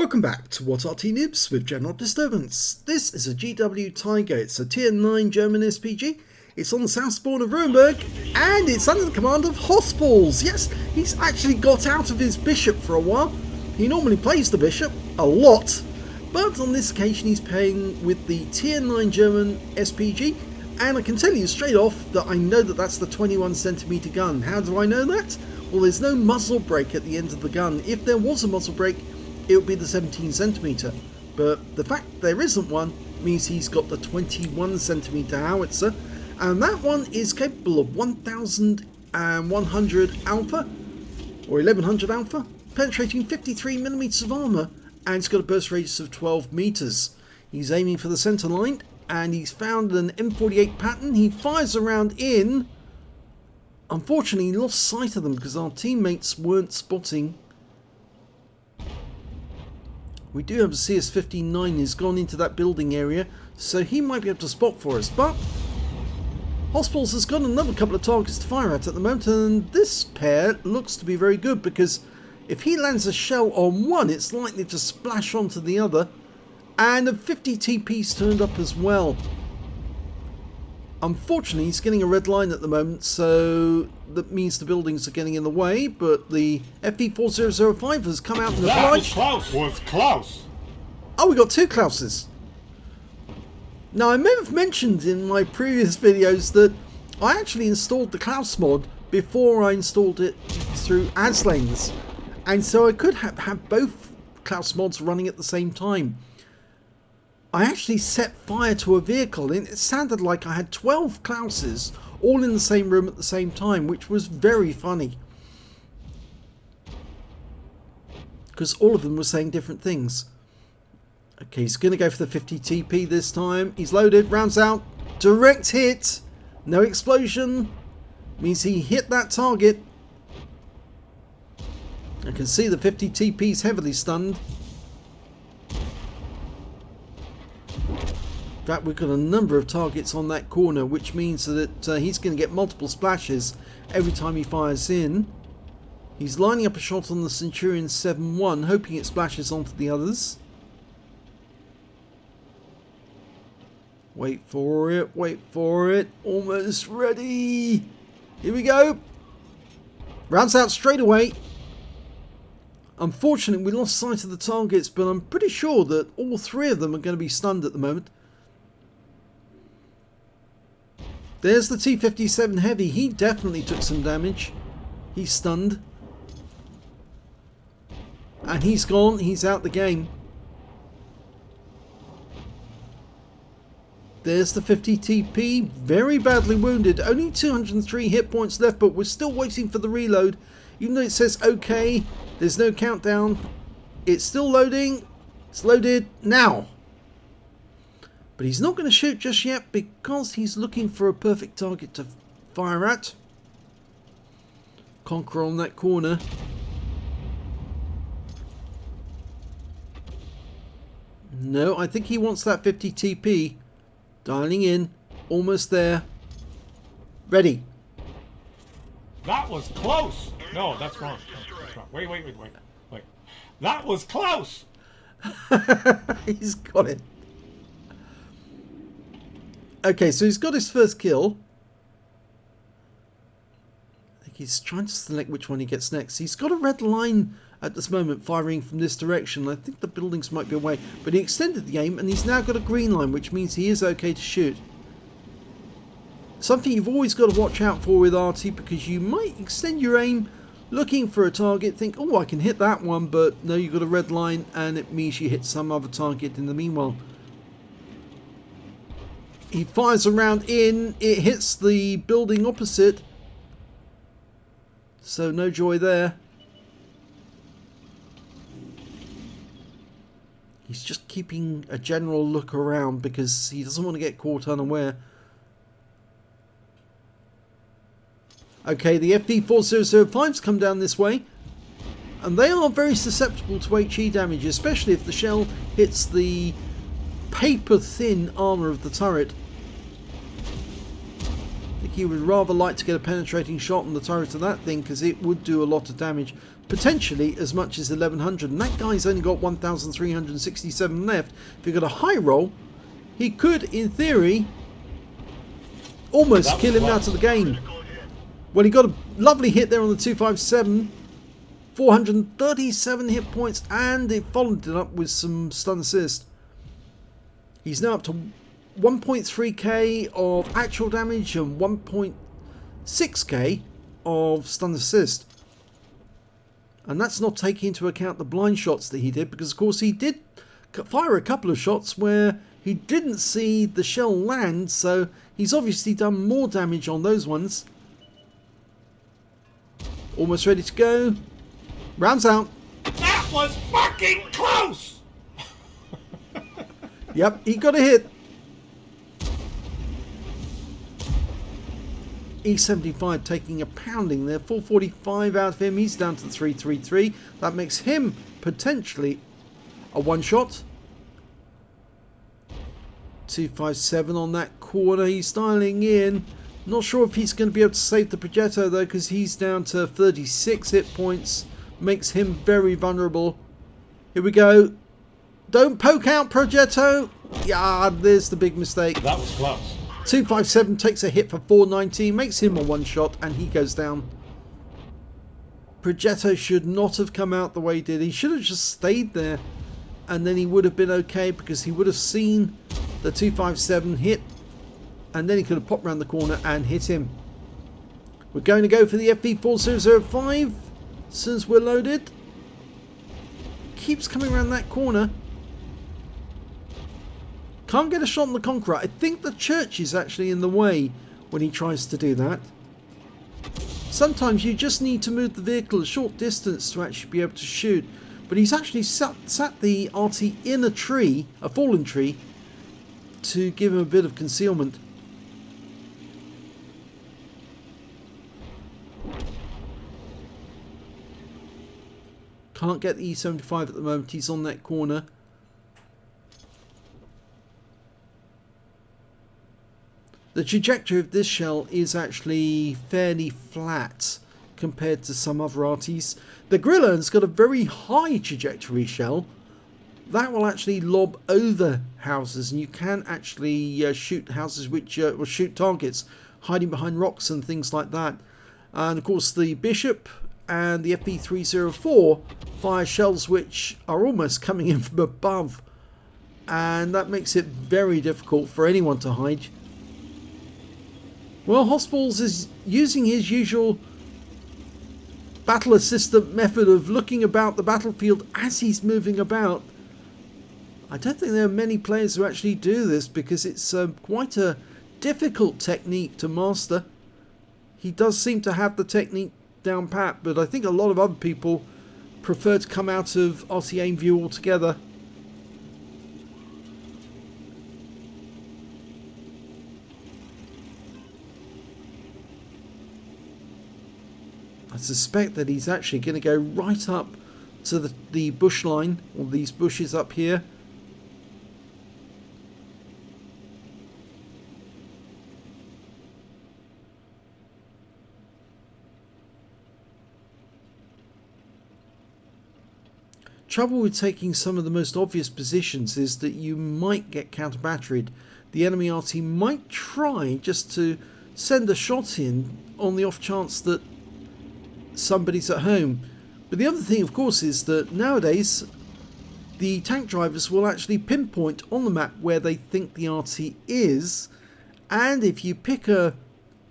Welcome back to What Arty Noobs with General Disturbance. This is a GW Tiger. It's a tier 9 German SPG. It's on the south spawn of Ruinberg, and it's under the command of hossballs. Yes, he's actually got out of his bishop for a while. He normally plays the bishop a lot, but on this occasion he's playing with the tier 9 German SPG, and I can tell you straight off that I know that that's the 21cm gun. How do I know that? Well, there's no muzzle brake at the end of the gun. If there was a muzzle brake, it would be the 17cm, but the fact there isn't one means he's got the 21cm howitzer, and that one is capable of 1100 alpha or 1100 alpha, penetrating 53mm of armour, and it's got a burst radius of 12 meters. He's aiming for the centre line, and he's found an M48 pattern. He fires around in. Unfortunately, he lost sight of them because our teammates weren't spotting. We do have a CS-59 who's gone into that building area, so he might be able to spot for us. But hossballs has got another couple of targets to fire at the moment, and this pair looks to be very good because if he lands a shell on one, it's likely to splash onto the other. And a 50 TP's turned up as well. Unfortunately, he's getting a red line at the moment, so that means the buildings are getting in the way, but the FV4005 has come out and obliged. That was Klaus. Oh, we got two Klauses. Now, I may have mentioned in my previous videos that I actually installed the Klaus mod before I installed it through Aslains, and so I could have both Klaus mods running at the same time. I actually set fire to a vehicle and it sounded like I had 12 Klauses all in the same room at the same time, which was very funny. Because all of them were saying different things. Okay, he's going to go for the 50 TP this time. He's loaded, rounds out, direct hit, no explosion. Means he hit that target. I can see the 50 TP's heavily stunned. In fact, we've got a number of targets on that corner, which means that he's going to get multiple splashes every time he fires in. He's lining up a shot on the Centurion 7-1, hoping it splashes onto the others. Wait for it, wait for it. Almost ready. Here we go. Rounds out straight away. Unfortunately, we lost sight of the targets, but I'm pretty sure that all three of them are going to be stunned at the moment. There's the T-57 Heavy. He definitely took some damage. He's stunned. And he's gone. He's out the game. There's the 50 TP. Very badly wounded. Only 203 hit points left, but we're still waiting for the reload. Even though it says OK, there's no countdown. It's still loading. It's loaded now. But he's not going to shoot just yet because he's looking for a perfect target to fire at. Conquer on that corner. No, I think he wants that 50 TP. Dialing in. Almost there. Ready. That was close. No, that's wrong. No, that's wrong. Wait. That was close. He's got it. Okay, so he's got his first kill. I think he's trying to select which one he gets next. He's got a red line at this moment firing from this direction. I think the buildings might be away, but he extended the aim and he's now got a green line, which means he is okay to shoot. Something you've always got to watch out for with Arty, because you might extend your aim looking for a target, think, oh, I can hit that one, but no, you've got a red line and it means you hit some other target in the meanwhile. He fires around in, it hits the building opposite, so no joy there. He's just keeping a general look around because he doesn't want to get caught unaware. Okay, the FV4005's come down this way, and they are very susceptible to HE damage, especially if the shell hits the paper-thin armour of the turret. I think he would rather like to get a penetrating shot on the turret of that thing, because it would do a lot of damage, potentially as much as 1100, and that guy's only got 1367 left. If he got a high roll, he could, in theory, almost kill him out of the game. Well, he got a lovely hit there on the 257, 437 hit points, and it followed it up with some stun assist. He's now up to 1.3k of actual damage and 1.6k of stun assist. And that's not taking into account the blind shots that he did, because of course he did fire a couple of shots where he didn't see the shell land, so he's obviously done more damage on those ones. Almost ready to go. Rounds out. That was fucking close! Yep, he got a hit. E75 taking a pounding there. 445 out of him. He's down to 333. That makes him potentially a one-shot. 257 on that corner. He's styling in. Not sure if he's going to be able to save the Progetto though, because he's down to 36 hit points. Makes him very vulnerable. Here we go. Don't poke out, Progetto. Yeah, there's the big mistake. That was close. 257 takes a hit for 490, makes him a one-shot, and he goes down. Progetto should not have come out the way he did. He should have just stayed there, and then he would have been okay, because he would have seen the 257 hit, and then he could have popped around the corner and hit him. We're going to go for the FV4005 since we're loaded. Keeps coming around that corner. Can't get a shot on the Conqueror. I think the church is actually in the way when he tries to do that. Sometimes you just need to move the vehicle a short distance to actually be able to shoot. But he's actually sat the Arty in a tree, a fallen tree, to give him a bit of concealment. Can't get the E75 at the moment. He's on that corner. The trajectory of this shell is actually fairly flat compared to some other Artys. The Grillan's got a very high trajectory shell. That will actually lob over houses, and you can actually shoot houses which will shoot targets hiding behind rocks and things like that. And of course the Bishop and the FV304 fire shells which are almost coming in from above, and that makes it very difficult for anyone to hide. Well, hossballs is using his usual battle assistant method of looking about the battlefield as he's moving about. I don't think there are many players who actually do this, because it's quite a difficult technique to master. He does seem to have the technique down pat, but I think a lot of other people prefer to come out of Arty aim view altogether. I suspect that he's actually going to go right up to the bush line, or these bushes up here. Trouble with taking some of the most obvious positions is that you might get counter-batteried. The enemy Arty might try just to send a shot in on the off chance that somebody's at home. But the other thing, of course, is that nowadays the tank drivers will actually pinpoint on the map where they think the Arty is, and if you pick a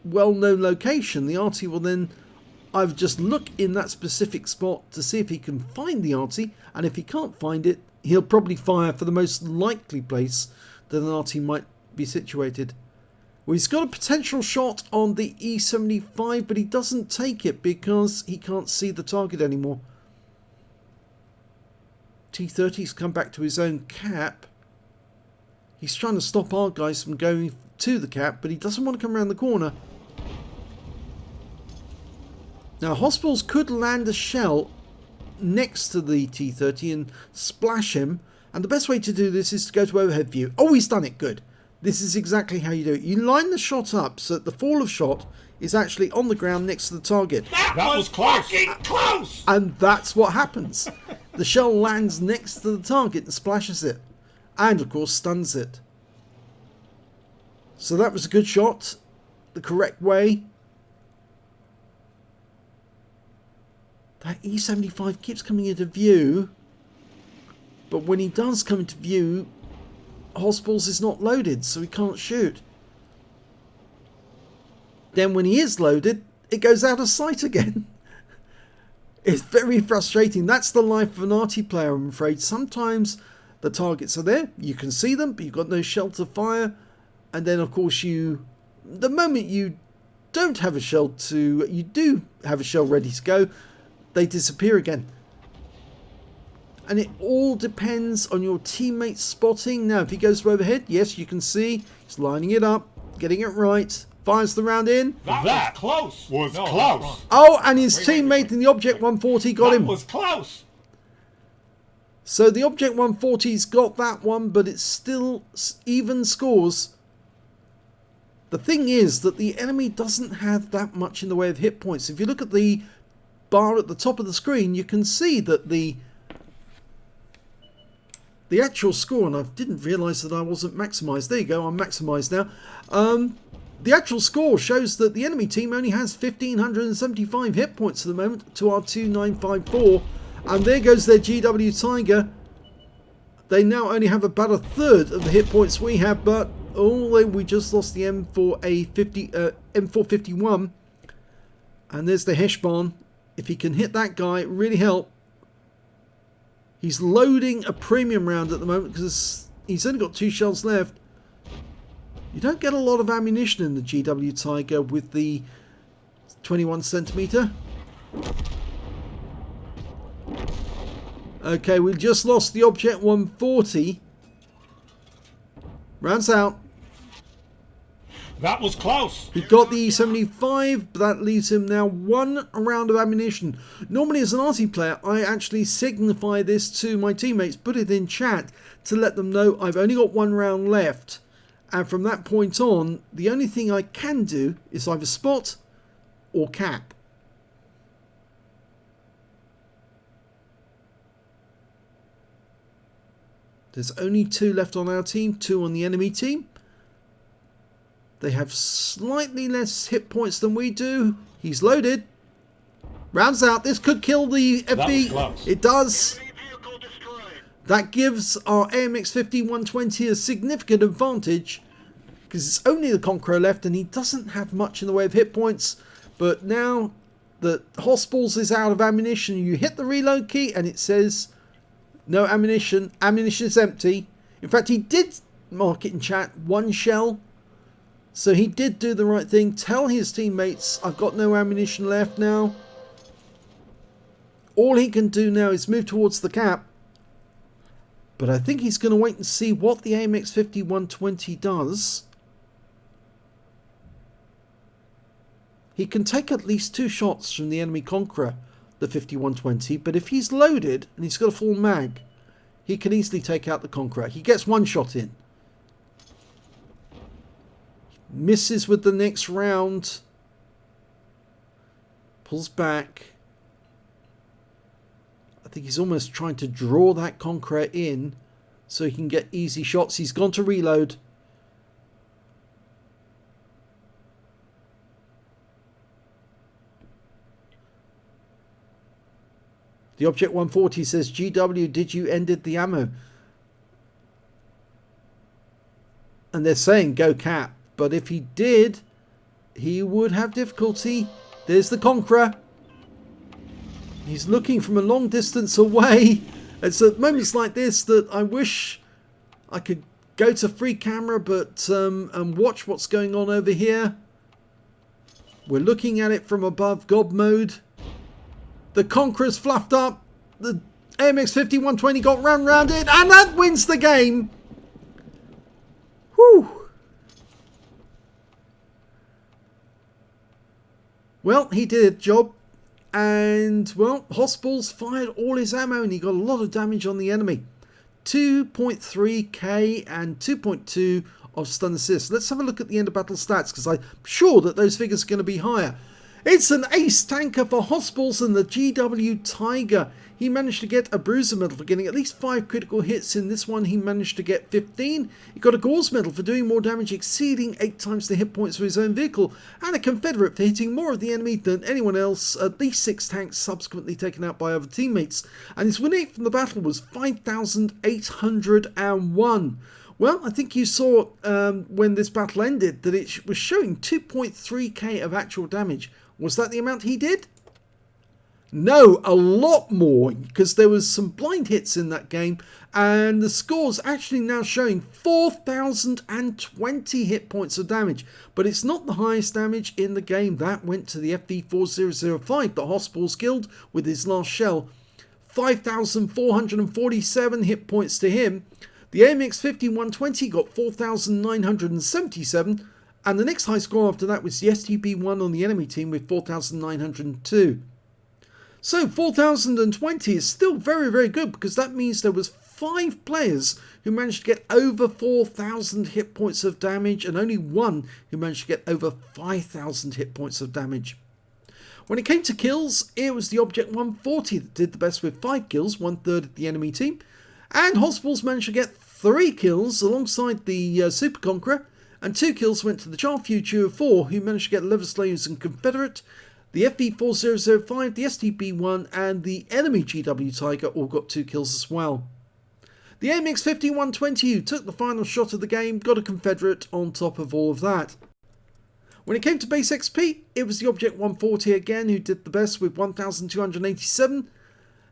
well-known location, the Arty will then either just look in that specific spot to see if he can find the Arty, and if he can't find it, he'll probably fire for the most likely place that an Arty might be situated. Well, he's got a potential shot on the E75, but he doesn't take it because he can't see the target anymore. T30's come back to his own cap. He's trying to stop our guys from going to the cap, but he doesn't want to come around the corner. Now, hossballs could land a shell next to the T30 and splash him, and the best way to do this is to go to overhead view. Oh, he's done it. Good. This is exactly how you do it. You line the shot up so that the fall of shot is actually on the ground next to the target. That was close. Close. And that's what happens. The shell lands next to the target and splashes it. And of course stuns it. So that was a good shot. The correct way. That E75 keeps coming into view. But when he does come into view, hossballs is not loaded, so he can't shoot. Then when he is loaded, it goes out of sight again. It's very frustrating. That's the life of an Arty player, I'm afraid. Sometimes the targets are there, you can see them, but you've got no shell to fire. And then of course the moment you don't have a shell you do have a shell ready to go, they disappear again. And it all depends on your teammate's spotting. Now, if he goes overhead, yes, you can see he's lining it up, getting it right, fires the round in. That was close. Close. Oh, and his teammate in the Object 140 got him. That was close. So the Object 140's got that one, but it's still even scores. The thing is that the enemy doesn't have that much in the way of hit points. If you look at the bar at the top of the screen, you can see that the actual score, and I didn't realise that I wasn't maximised. There you go, I'm maximised now. The actual score shows that the enemy team only has 1,575 hit points at the moment to our 2,954. And there goes their GW Tiger. They now only have about a third of the hit points we have, but we just lost the M451. And there's the Heshbon. If he can hit that guy, it really help. He's loading a premium round at the moment because he's only got 2 shells left. You don't get a lot of ammunition in the GW Tiger with the 21cm. Okay, we just lost the Object 140. Rounds out. That was close. He got the E75, but that leaves him now 1 round of ammunition. Normally as an Arty player, I actually signify this to my teammates, put it in chat to let them know I've only got 1 round left. And from that point on, the only thing I can do is either spot or cap. There's only 2 left on our team, 2 on the enemy team. They have slightly less hit points than we do. He's loaded. Rounds out. This could kill the FB. It does. That gives our AMX-50 120 a significant advantage because it's only the Conqueror left and he doesn't have much in the way of hit points. But now that hossballs is out of ammunition, you hit the reload key and it says no ammunition. Ammunition is empty. In fact, he did mark it in chat, 1 shell. So he did do the right thing. Tell his teammates, I've got no ammunition left now. All he can do now is move towards the cap. But I think he's going to wait and see what the AMX-50 120 does. He can take at least 2 shots from the enemy Conqueror, the 5120. But if he's loaded and he's got a full mag, he can easily take out the Conqueror. He gets 1 shot in. Misses with the next round. Pulls back. I think he's almost trying to draw that Conqueror in so he can get easy shots. He's gone to reload. The Object 140 says, GW, did you ended the ammo? And they're saying go cap. But if he did, he would have difficulty. There's the Conqueror. He's looking from a long distance away. It's at moments like this that I wish I could go to free camera and watch what's going on over here. We're looking at it from above gob mode. The Conqueror's fluffed up. The AMX-50 120 got rounded and that wins the game. Whew. Well, he did a job, and, well, hossballs fired all his ammo, and he got a lot of damage on the enemy. 2.3k and 2.2 of stun assist. Let's have a look at the end of battle stats, because I'm sure that those figures are going to be higher. It's an ace tanker for hossballs and the GW Tiger. He managed to get a bruiser medal for getting at least 5 critical hits. In this one, he managed to get 15. He got a Gore's medal for doing more damage, exceeding 8 times the hit points for his own vehicle, and a Confederate for hitting more of the enemy than anyone else, at least 6 tanks subsequently taken out by other teammates. And his win rate from the battle was 5,801. Well, I think you saw when this battle ended that it was showing 2.3k of actual damage. Was that the amount he did? No, a lot more, because there was some blind hits in that game, and the score's actually now showing 4,020 hit points of damage. But it's not the highest damage in the game. That went to the FV4005 that hossballs killed with his last shell. 5,447 hit points to him. The AMX-50-120 got 4,977, and the next high score after that was the STB-1 on the enemy team with 4,902. So 4,020 is still very, very good, because that means there was 5 players who managed to get over 4,000 hit points of damage, and only 1 who managed to get over 5,000 hit points of damage. When it came to kills, it was the Object 140 that did the best with 5 kills, 1/3 of the enemy team. And hossballs managed to get 3 kills alongside the Super Conqueror, and 2 kills went to the Char Future 4, who managed to get Aslains and Confederate. The FV4005, the STB-1, and the enemy GW Tiger all got 2 kills as well. The AMX-50-120, who took the final shot of the game, got a Confederate on top of all of that. When it came to base XP, it was the Object 140 again who did the best with 1,287.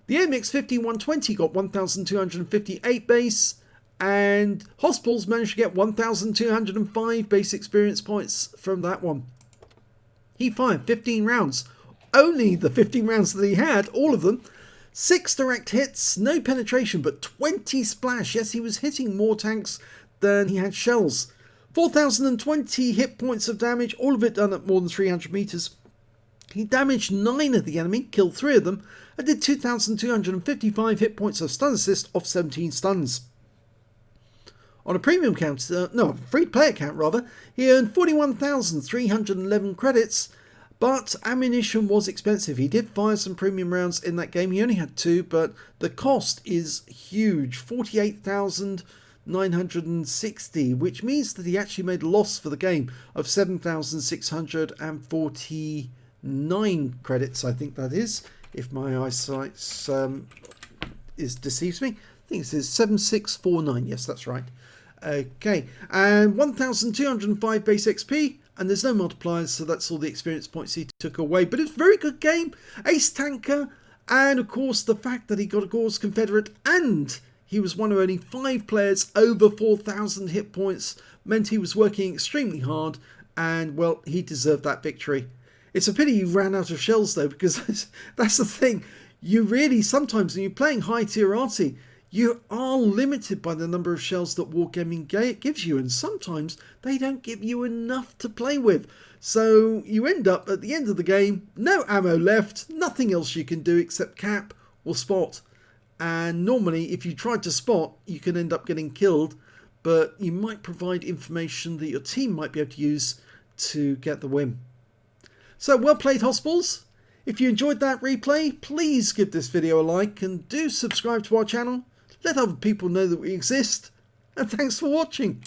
The AMX-50-120 got 1,258 base, and hossballs managed to get 1,205 base experience points from that one. He fired 15 rounds. Only the 15 rounds that he had, all of them. 6 direct hits, no penetration, but 20 splash. Yes, he was hitting more tanks than he had shells. 4,020 hit points of damage, all of it done at more than 300 meters. He damaged 9 of the enemy, killed 3 of them, and did 2,255 hit points of stun assist off 17 stuns. On a premium count, free-to-play account rather, he earned 41,311 credits, but ammunition was expensive. He did fire some premium rounds in that game. He only had 2, but the cost is huge, 48,960, which means that he actually made a loss for the game of 7,649 credits, I think that is, if my eyesight deceives me. I think it says 7649, yes, that's right. Okay, and 1,205 base XP, and there's no multipliers, so that's all the experience points he took away. But it's a very good game, ace tanker, and of course the fact that he got a Gore's Confederate and he was one of only 5 players over 4,000 hit points meant he was working extremely hard, and well, he deserved that victory. It's a pity you ran out of shells though, because that's the thing. You really, sometimes when you're playing high tier Arty, you are limited by the number of shells that Wargaming gives you, and sometimes they don't give you enough to play with. So you end up at the end of the game, no ammo left, nothing else you can do except cap or spot. And normally if you try to spot, you can end up getting killed, but you might provide information that your team might be able to use to get the win. So well played, hossballs. If you enjoyed that replay, please give this video a like and do subscribe to our channel. Let other people know that we exist. And thanks for watching.